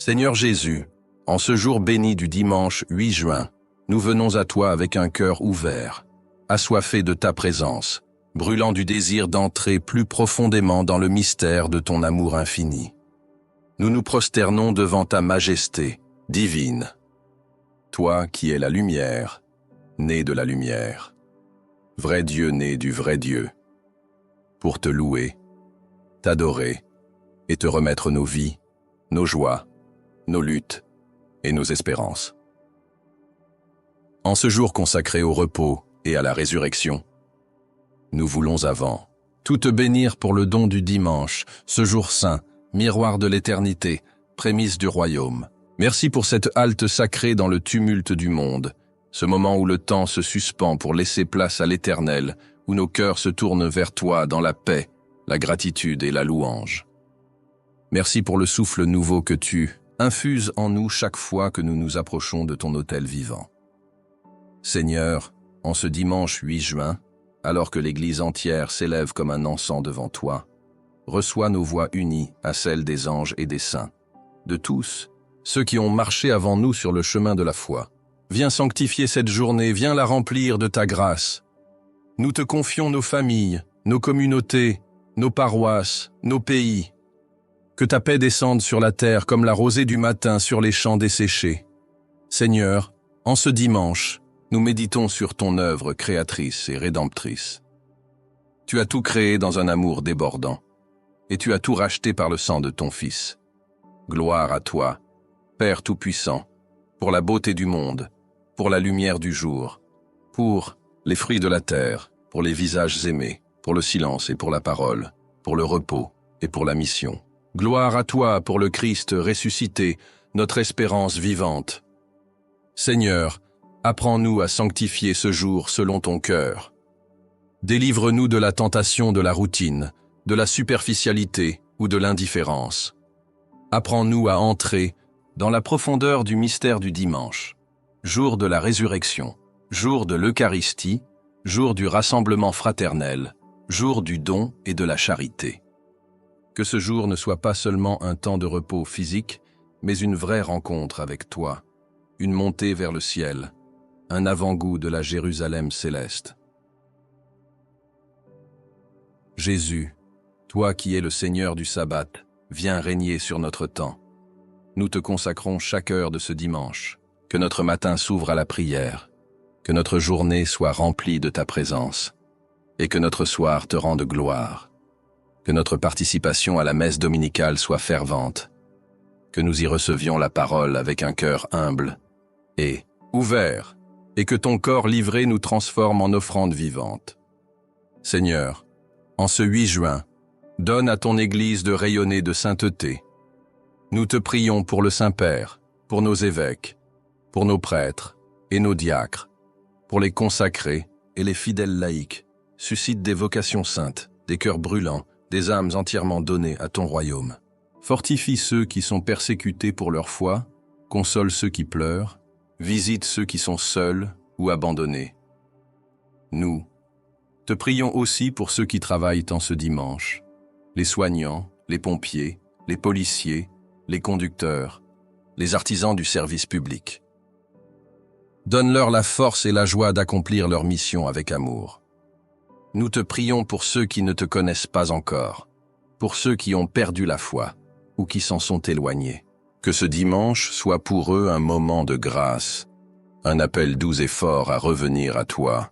Seigneur Jésus, en ce jour béni du dimanche 8 juin, nous venons à toi avec un cœur ouvert, assoiffé de ta présence, brûlant du désir d'entrer plus profondément dans le mystère de ton amour infini. Nous nous prosternons devant ta majesté divine, toi qui es la lumière, né de la lumière, vrai Dieu né du vrai Dieu, pour te louer, t'adorer et te remettre nos vies, nos joies, nos luttes et nos espérances. En ce jour consacré au repos et à la résurrection, nous voulons avant tout te bénir pour le don du dimanche, ce jour saint, miroir de l'éternité, prémisse du royaume. Merci pour cette halte sacrée dans le tumulte du monde, ce moment où le temps se suspend pour laisser place à l'éternel, où nos cœurs se tournent vers toi dans la paix, la gratitude et la louange. Merci pour le souffle nouveau que tu infuses en nous chaque fois que nous nous approchons de ton autel vivant. Seigneur, en ce dimanche 8 juin, alors que l'Église entière s'élève comme un encens devant toi, reçois nos voix unies à celles des anges et des saints, de tous, ceux qui ont marché avant nous sur le chemin de la foi. Viens sanctifier cette journée, viens la remplir de ta grâce. Nous te confions nos familles, nos communautés, nos paroisses, nos pays. Que ta paix descende sur la terre comme la rosée du matin sur les champs desséchés. Seigneur, en ce dimanche, nous méditons sur ton œuvre créatrice et rédemptrice. Tu as tout créé dans un amour débordant, et tu as tout racheté par le sang de ton Fils. Gloire à toi, Père Tout-Puissant, pour la beauté du monde, pour la lumière du jour, pour les fruits de la terre, pour les visages aimés, pour le silence et pour la parole, pour le repos et pour la mission. Gloire à toi pour le Christ ressuscité, notre espérance vivante. Seigneur, apprends-nous à sanctifier ce jour selon ton cœur. Délivre-nous de la tentation de la routine, de la superficialité ou de l'indifférence. Apprends-nous à entrer dans la profondeur du mystère du dimanche, jour de la résurrection, jour de l'Eucharistie, jour du rassemblement fraternel, jour du don et de la charité. Que ce jour ne soit pas seulement un temps de repos physique, mais une vraie rencontre avec toi, une montée vers le ciel, un avant-goût de la Jérusalem céleste. Jésus, toi qui es le Seigneur du sabbat, viens régner sur notre temps. Nous te consacrons chaque heure de ce dimanche, que notre matin s'ouvre à la prière, que notre journée soit remplie de ta présence, et que notre soir te rende gloire. Que notre participation à la messe dominicale soit fervente, que nous y recevions la parole avec un cœur humble et ouvert, et que ton corps livré nous transforme en offrande vivante. Seigneur, en ce 8 juin, donne à ton Église de rayonner de sainteté. Nous te prions pour le Saint-Père, pour nos évêques, pour nos prêtres et nos diacres, pour les consacrés et les fidèles laïcs. Suscite des vocations saintes, des cœurs brûlants, des âmes entièrement données à ton royaume. Fortifie ceux qui sont persécutés pour leur foi, console ceux qui pleurent, visite ceux qui sont seuls ou abandonnés. Nous te prions aussi pour ceux qui travaillent en ce dimanche, les soignants, les pompiers, les policiers, les conducteurs, les artisans du service public. Donne-leur la force et la joie d'accomplir leur mission avec amour. Nous te prions pour ceux qui ne te connaissent pas encore, pour ceux qui ont perdu la foi ou qui s'en sont éloignés. Que ce dimanche soit pour eux un moment de grâce, un appel doux et fort à revenir à toi.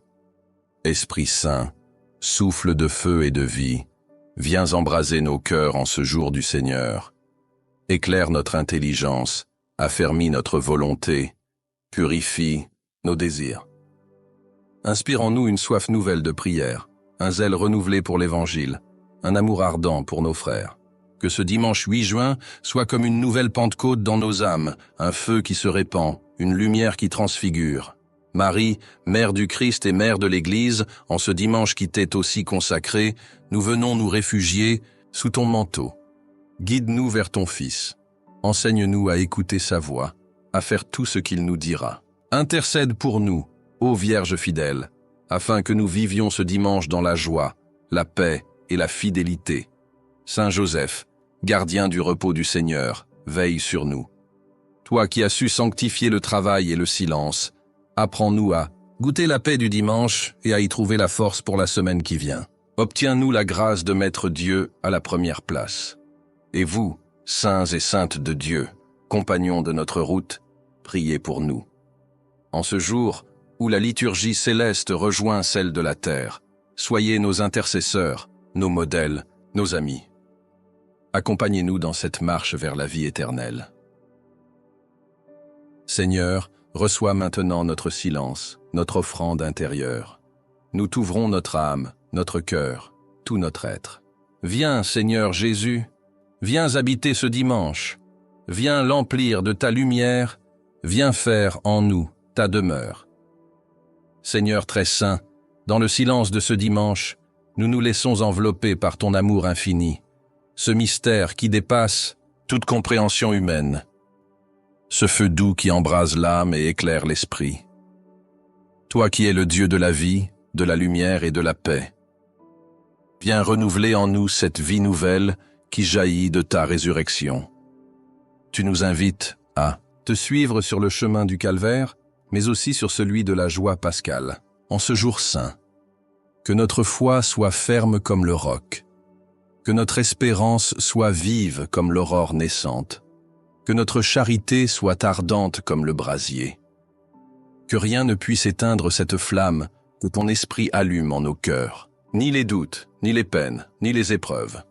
Esprit Saint, souffle de feu et de vie, viens embraser nos cœurs en ce jour du Seigneur. Éclaire notre intelligence, affermis notre volonté, purifie nos désirs. Inspire en nous une soif nouvelle de prière, un zèle renouvelé pour l'Évangile, un amour ardent pour nos frères. Que ce dimanche 8 juin soit comme une nouvelle Pentecôte dans nos âmes, un feu qui se répand, une lumière qui transfigure. Marie, mère du Christ et mère de l'Église, en ce dimanche qui t'est aussi consacré, nous venons nous réfugier sous ton manteau. Guide-nous vers ton Fils. Enseigne-nous à écouter sa voix, à faire tout ce qu'il nous dira. Intercède pour nous, ô Vierge fidèle, afin que nous vivions ce dimanche dans la joie, la paix et la fidélité. Saint Joseph, gardien du repos du Seigneur, veille sur nous. Toi qui as su sanctifier le travail et le silence, apprends-nous à goûter la paix du dimanche et à y trouver la force pour la semaine qui vient. Obtiens-nous la grâce de mettre Dieu à la première place. Et vous, saints et saintes de Dieu, compagnons de notre route, priez pour nous. En ce jour où la liturgie céleste rejoint celle de la terre, soyez nos intercesseurs, nos modèles, nos amis. Accompagnez-nous dans cette marche vers la vie éternelle. Seigneur, reçois maintenant notre silence, notre offrande intérieure. Nous t'ouvrons notre âme, notre cœur, tout notre être. Viens, Seigneur Jésus, viens habiter ce dimanche. Viens l'emplir de ta lumière, viens faire en nous ta demeure. Seigneur très saint, dans le silence de ce dimanche, nous nous laissons envelopper par ton amour infini, ce mystère qui dépasse toute compréhension humaine, ce feu doux qui embrase l'âme et éclaire l'esprit. Toi qui es le Dieu de la vie, de la lumière et de la paix, viens renouveler en nous cette vie nouvelle qui jaillit de ta résurrection. Tu nous invites à te suivre sur le chemin du calvaire, mais aussi sur celui de la joie pascale, en ce jour saint. Que notre foi soit ferme comme le roc, que notre espérance soit vive comme l'aurore naissante, que notre charité soit ardente comme le brasier. Que rien ne puisse éteindre cette flamme que ton esprit allume en nos cœurs, ni les doutes, ni les peines, ni les épreuves.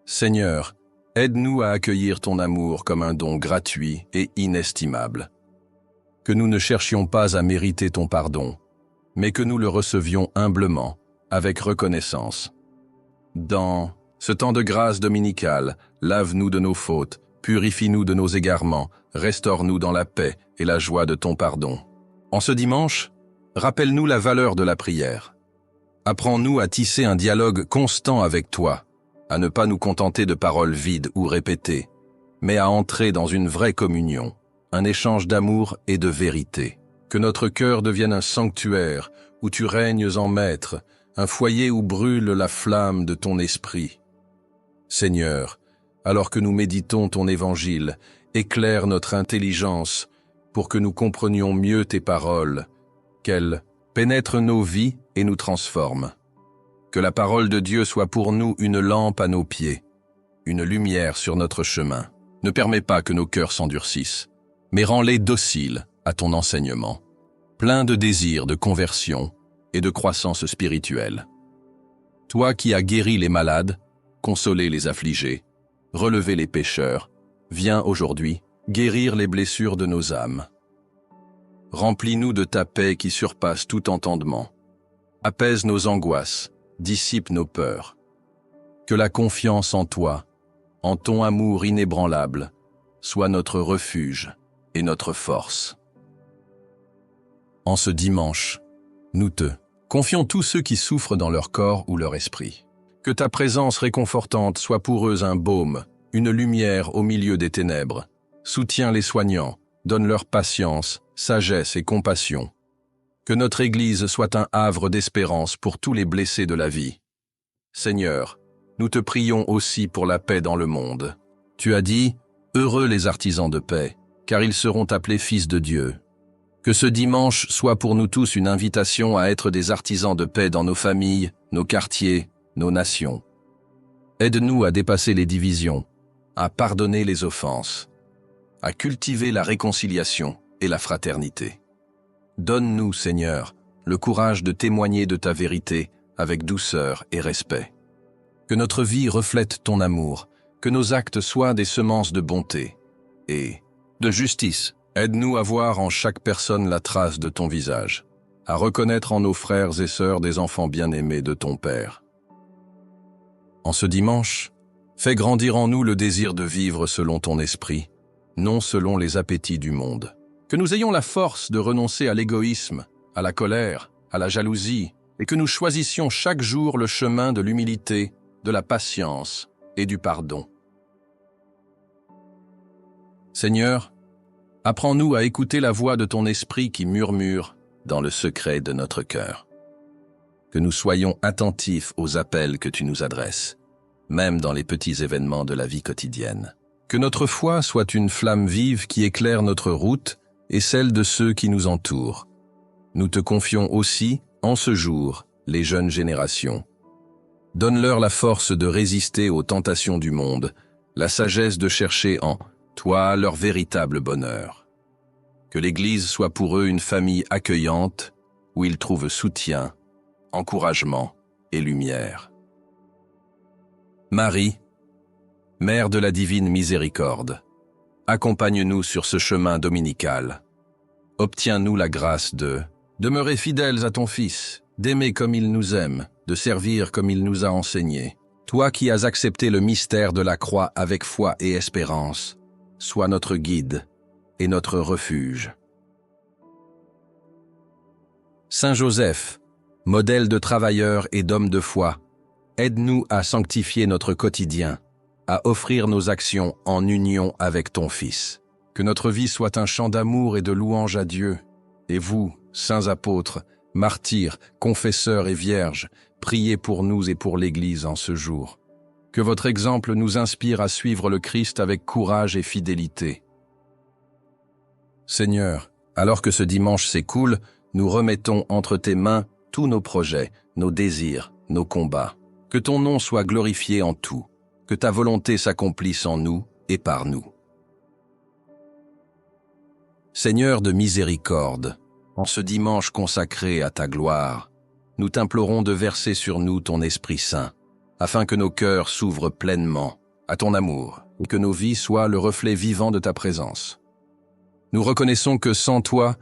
Seigneur, aide-nous à accueillir ton amour comme un don gratuit et inestimable. Que nous ne cherchions pas à mériter ton pardon, mais que nous le recevions humblement, avec reconnaissance. Dans ce temps de grâce dominicale, lave-nous de nos fautes, purifie-nous de nos égarements, restaure-nous dans la paix et la joie de ton pardon. En ce dimanche, rappelle-nous la valeur de la prière. Apprends-nous à tisser un dialogue constant avec toi, à ne pas nous contenter de paroles vides ou répétées, mais à entrer dans une vraie communion, un échange d'amour et de vérité. Que notre cœur devienne un sanctuaire où tu règnes en maître, un foyer où brûle la flamme de ton esprit. Seigneur, alors que nous méditons ton évangile, éclaire notre intelligence pour que nous comprenions mieux tes paroles, qu'elles pénètrent nos vies et nous transforment. Que la parole de Dieu soit pour nous une lampe à nos pieds, une lumière sur notre chemin. Ne permets pas que nos cœurs s'endurcissent, mais rends-les dociles à ton enseignement, pleins de désirs de conversion et de croissance spirituelle. Toi qui as guéri les malades, consolé les affligés, relevé les pécheurs, viens aujourd'hui guérir les blessures de nos âmes. Remplis-nous de ta paix qui surpasse tout entendement. Apaise nos angoisses, dissipe nos peurs. Que la confiance en toi, en ton amour inébranlable, soit notre refuge et notre force. En ce dimanche, nous te confions tous ceux qui souffrent dans leur corps ou leur esprit. Que ta présence réconfortante soit pour eux un baume, une lumière au milieu des ténèbres. Soutiens les soignants, donne leur patience, sagesse et compassion. Que notre Église soit un havre d'espérance pour tous les blessés de la vie. Seigneur, nous te prions aussi pour la paix dans le monde. Tu as dit, « Heureux les artisans de paix, car ils seront appelés fils de Dieu. » Que ce dimanche soit pour nous tous une invitation à être des artisans de paix dans nos familles, nos quartiers, nos nations. Aide-nous à dépasser les divisions, à pardonner les offenses, à cultiver la réconciliation et la fraternité. Donne-nous, Seigneur, le courage de témoigner de ta vérité avec douceur et respect. Que notre vie reflète ton amour, que nos actes soient des semences de bonté et de justice. Aide-nous à voir en chaque personne la trace de ton visage, à reconnaître en nos frères et sœurs des enfants bien-aimés de ton Père. En ce dimanche, fais grandir en nous le désir de vivre selon ton esprit, non selon les appétits du monde. Que nous ayons la force de renoncer à l'égoïsme, à la colère, à la jalousie, et que nous choisissions chaque jour le chemin de l'humilité, de la patience et du pardon. Seigneur, apprends-nous à écouter la voix de ton esprit qui murmure dans le secret de notre cœur. Que nous soyons attentifs aux appels que tu nous adresses, même dans les petits événements de la vie quotidienne. Que notre foi soit une flamme vive qui éclaire notre route et celle de ceux qui nous entourent. Nous te confions aussi, en ce jour, les jeunes générations. Donne-leur la force de résister aux tentations du monde, la sagesse de chercher en toi leur véritable bonheur. Que l'Église soit pour eux une famille accueillante, où ils trouvent soutien, encouragement et lumière. Marie, Mère de la divine miséricorde, accompagne-nous sur ce chemin dominical. Obtiens-nous la grâce de demeurer fidèles à ton Fils, d'aimer comme il nous aime, de servir comme il nous a enseigné. Toi qui as accepté le mystère de la croix avec foi et espérance, sois notre guide et notre refuge. Saint Joseph, modèle de travailleur et d'homme de foi, aide-nous à sanctifier notre quotidien, à offrir nos actions en union avec ton Fils. Que notre vie soit un chant d'amour et de louange à Dieu. Et vous, saints apôtres, martyrs, confesseurs et vierges, priez pour nous et pour l'Église en ce jour. Que votre exemple nous inspire à suivre le Christ avec courage et fidélité. Seigneur, alors que ce dimanche s'écoule, nous remettons entre tes mains tous nos projets, nos désirs, nos combats. Que ton nom soit glorifié en tout, que ta volonté s'accomplisse en nous et par nous. Seigneur de miséricorde, en ce dimanche consacré à ta gloire, nous t'implorons de verser sur nous ton Esprit Saint, afin que nos cœurs s'ouvrent pleinement à ton amour et que nos vies soient le reflet vivant de ta présence. Nous reconnaissons que sans toi,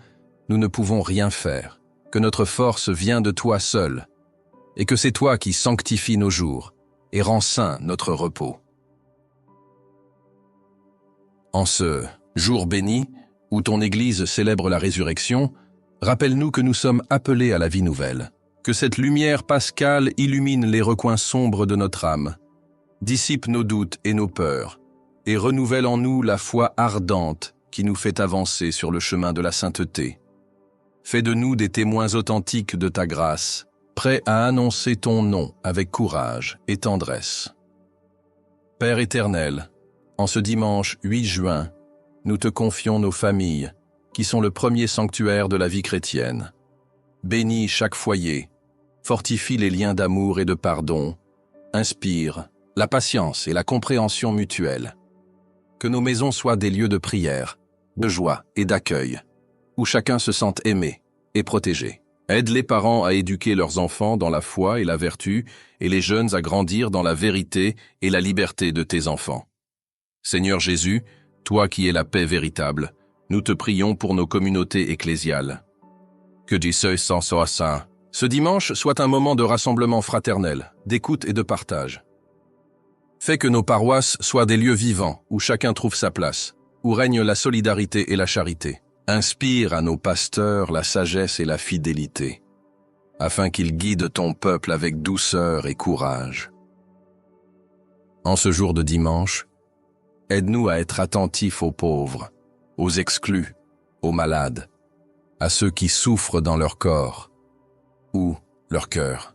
nous ne pouvons rien faire, que notre force vient de toi seul, et que c'est toi qui sanctifies nos jours et rends saint notre repos. En ce jour béni, où ton Église célèbre la résurrection, rappelle-nous que nous sommes appelés à la vie nouvelle, que cette lumière pascale illumine les recoins sombres de notre âme, dissipe nos doutes et nos peurs, et renouvelle en nous la foi ardente qui nous fait avancer sur le chemin de la sainteté. Fais de nous des témoins authentiques de ta grâce, prêts à annoncer ton nom avec courage et tendresse. Père éternel, en ce dimanche 8 juin, nous te confions nos familles, qui sont le premier sanctuaire de la vie chrétienne. Bénis chaque foyer, fortifie les liens d'amour et de pardon, inspire la patience et la compréhension mutuelle. Que nos maisons soient des lieux de prière, de joie et d'accueil, où chacun se sente aimé et protégé. Aide les parents à éduquer leurs enfants dans la foi et la vertu, et les jeunes à grandir dans la vérité et la liberté de tes enfants. Seigneur Jésus, toi qui es la paix véritable, nous te prions pour nos communautés ecclésiales. Que Dieu s'en soit saint. Ce dimanche soit un moment de rassemblement fraternel, d'écoute et de partage. Fais que nos paroisses soient des lieux vivants où chacun trouve sa place, où règne la solidarité et la charité. Inspire à nos pasteurs la sagesse et la fidélité, afin qu'ils guident ton peuple avec douceur et courage. En ce jour de dimanche, aide-nous à être attentifs aux pauvres, aux exclus, aux malades, à ceux qui souffrent dans leur corps ou leur cœur.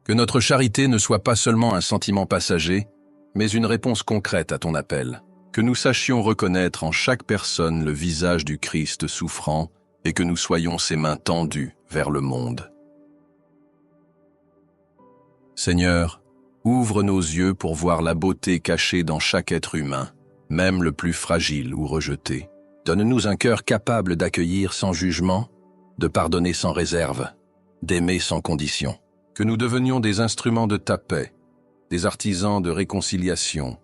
Que notre charité ne soit pas seulement un sentiment passager, mais une réponse concrète à ton appel. Que nous sachions reconnaître en chaque personne le visage du Christ souffrant et que nous soyons ses mains tendues vers le monde. Seigneur, ouvre nos yeux pour voir la beauté cachée dans chaque être humain, même le plus fragile ou rejeté. Donne-nous un cœur capable d'accueillir sans jugement, de pardonner sans réserve, d'aimer sans condition. Que nous devenions des instruments de ta paix, des artisans de réconciliation,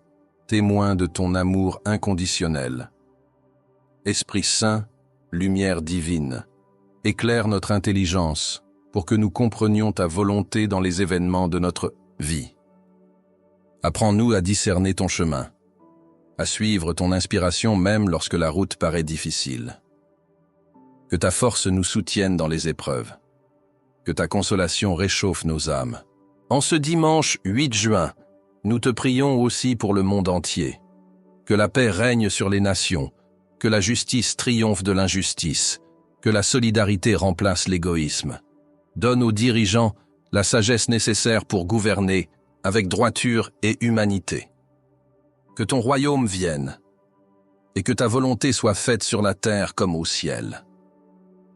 témoins de ton amour inconditionnel. Esprit Saint, lumière divine, éclaire notre intelligence pour que nous comprenions ta volonté dans les événements de notre vie. Apprends-nous à discerner ton chemin, à suivre ton inspiration même lorsque la route paraît difficile. Que ta force nous soutienne dans les épreuves, que ta consolation réchauffe nos âmes. En ce dimanche 8 juin, nous te prions aussi pour le monde entier. Que la paix règne sur les nations, que la justice triomphe de l'injustice, que la solidarité remplace l'égoïsme. Donne aux dirigeants la sagesse nécessaire pour gouverner avec droiture et humanité. Que ton royaume vienne, et que ta volonté soit faite sur la terre comme au ciel.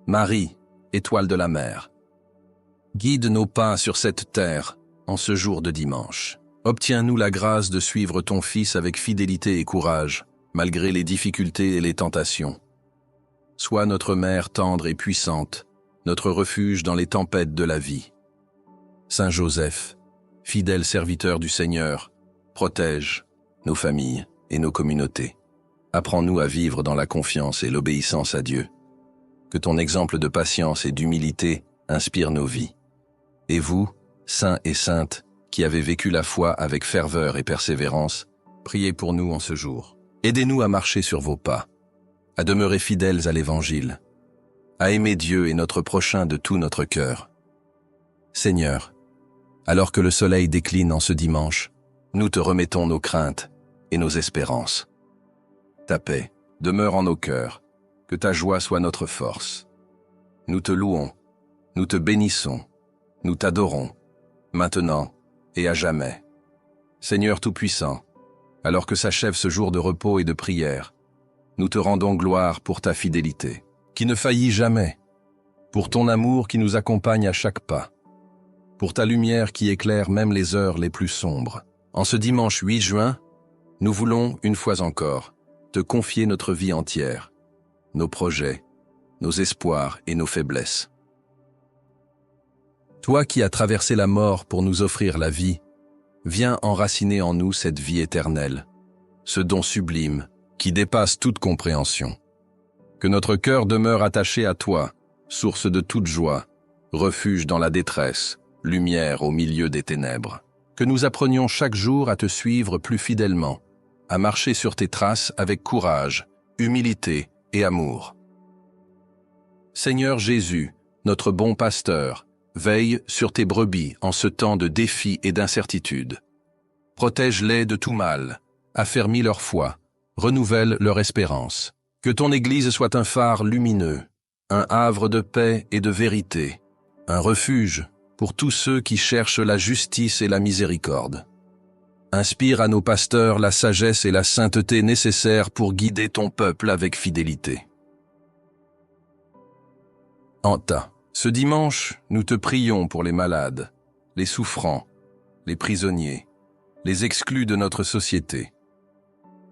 Marie, étoile de la mer, guide nos pas sur cette terre en ce jour de dimanche. Obtiens-nous la grâce de suivre ton Fils avec fidélité et courage, malgré les difficultés et les tentations. Sois notre mère tendre et puissante, notre refuge dans les tempêtes de la vie. Saint Joseph, fidèle serviteur du Seigneur, protège nos familles et nos communautés. Apprends-nous à vivre dans la confiance et l'obéissance à Dieu. Que ton exemple de patience et d'humilité inspire nos vies. Et vous, saints et saintes, qui avez vécu la foi avec ferveur et persévérance, priez pour nous en ce jour. Aidez-nous à marcher sur vos pas, à demeurer fidèles à l'Évangile, à aimer Dieu et notre prochain de tout notre cœur. Seigneur, alors que le soleil décline en ce dimanche, nous te remettons nos craintes et nos espérances. Ta paix demeure en nos cœurs, que ta joie soit notre force. Nous te louons, nous te bénissons, nous t'adorons, maintenant et à jamais. Seigneur Tout-Puissant, alors que s'achève ce jour de repos et de prière, nous te rendons gloire pour ta fidélité, qui ne faillit jamais, pour ton amour qui nous accompagne à chaque pas, pour ta lumière qui éclaire même les heures les plus sombres. En ce dimanche 8 juin, nous voulons, une fois encore, te confier notre vie entière, nos projets, nos espoirs et nos faiblesses. Toi qui as traversé la mort pour nous offrir la vie, viens enraciner en nous cette vie éternelle, ce don sublime qui dépasse toute compréhension. Que notre cœur demeure attaché à toi, source de toute joie, refuge dans la détresse, lumière au milieu des ténèbres. Que nous apprenions chaque jour à te suivre plus fidèlement, à marcher sur tes traces avec courage, humilité et amour. Seigneur Jésus, notre bon pasteur, veille sur tes brebis en ce temps de défis et d'incertitudes. Protège-les de tout mal, affermis leur foi, renouvelle leur espérance. Que ton Église soit un phare lumineux, un havre de paix et de vérité, un refuge pour tous ceux qui cherchent la justice et la miséricorde. Inspire à nos pasteurs la sagesse et la sainteté nécessaires pour guider ton peuple avec fidélité. Anta, ce dimanche, nous te prions pour les malades, les souffrants, les prisonniers, les exclus de notre société.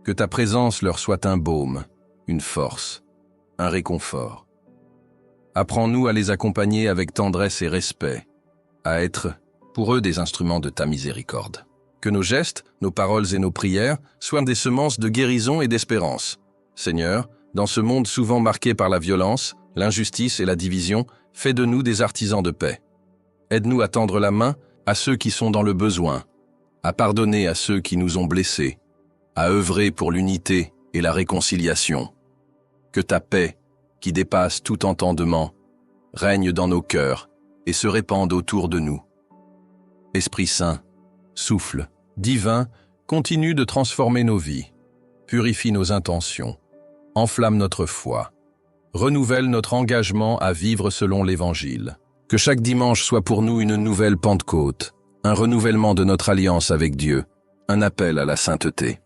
Que ta présence leur soit un baume, une force, un réconfort. Apprends-nous à les accompagner avec tendresse et respect, à être, pour eux, des instruments de ta miséricorde. Que nos gestes, nos paroles et nos prières soient des semences de guérison et d'espérance. Seigneur, dans ce monde souvent marqué par la violence, l'injustice et la division, fais de nous des artisans de paix. Aide-nous à tendre la main à ceux qui sont dans le besoin, à pardonner à ceux qui nous ont blessés, à œuvrer pour l'unité et la réconciliation. Que ta paix, qui dépasse tout entendement, règne dans nos cœurs et se répande autour de nous. Esprit Saint, souffle, divin, continue de transformer nos vies, purifie nos intentions, enflamme notre foi, renouvelle notre engagement à vivre selon l'Évangile. Que chaque dimanche soit pour nous une nouvelle Pentecôte, un renouvellement de notre alliance avec Dieu, un appel à la sainteté.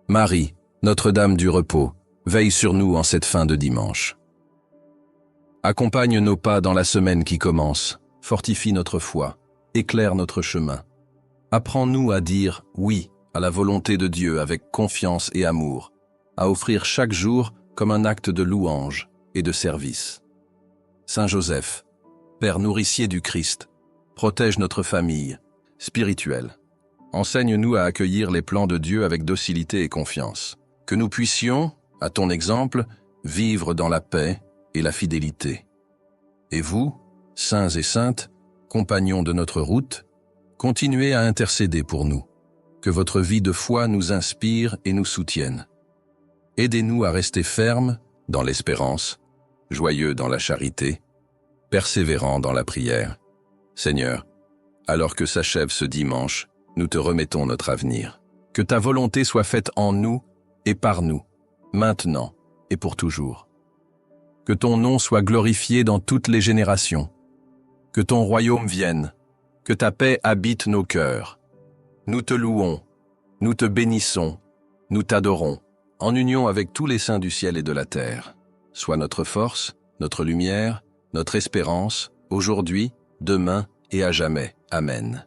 Marie, Notre-Dame du repos, veille sur nous en cette fin de dimanche. Accompagne nos pas dans la semaine qui commence, fortifie notre foi, éclaire notre chemin. Apprends-nous à dire oui à la volonté de Dieu avec confiance et amour, à offrir chaque jour comme un acte de louange et de service. Saint Joseph, Père nourricier du Christ, protège notre famille spirituelle. Enseigne-nous à accueillir les plans de Dieu avec docilité et confiance. Que nous puissions, à ton exemple, vivre dans la paix et la fidélité. Et vous, saints et saintes, compagnons de notre route, continuez à intercéder pour nous. Que votre vie de foi nous inspire et nous soutienne. Aidez-nous à rester fermes dans l'espérance, joyeux dans la charité, persévérants dans la prière. Seigneur, alors que s'achève ce dimanche, nous te remettons notre avenir. Que ta volonté soit faite en nous et par nous, maintenant et pour toujours. Que ton nom soit glorifié dans toutes les générations. Que ton royaume vienne, que ta paix habite nos cœurs. Nous te louons, nous te bénissons, nous t'adorons, en union avec tous les saints du ciel et de la terre. Sois notre force, notre lumière, notre espérance, aujourd'hui, demain et à jamais. Amen.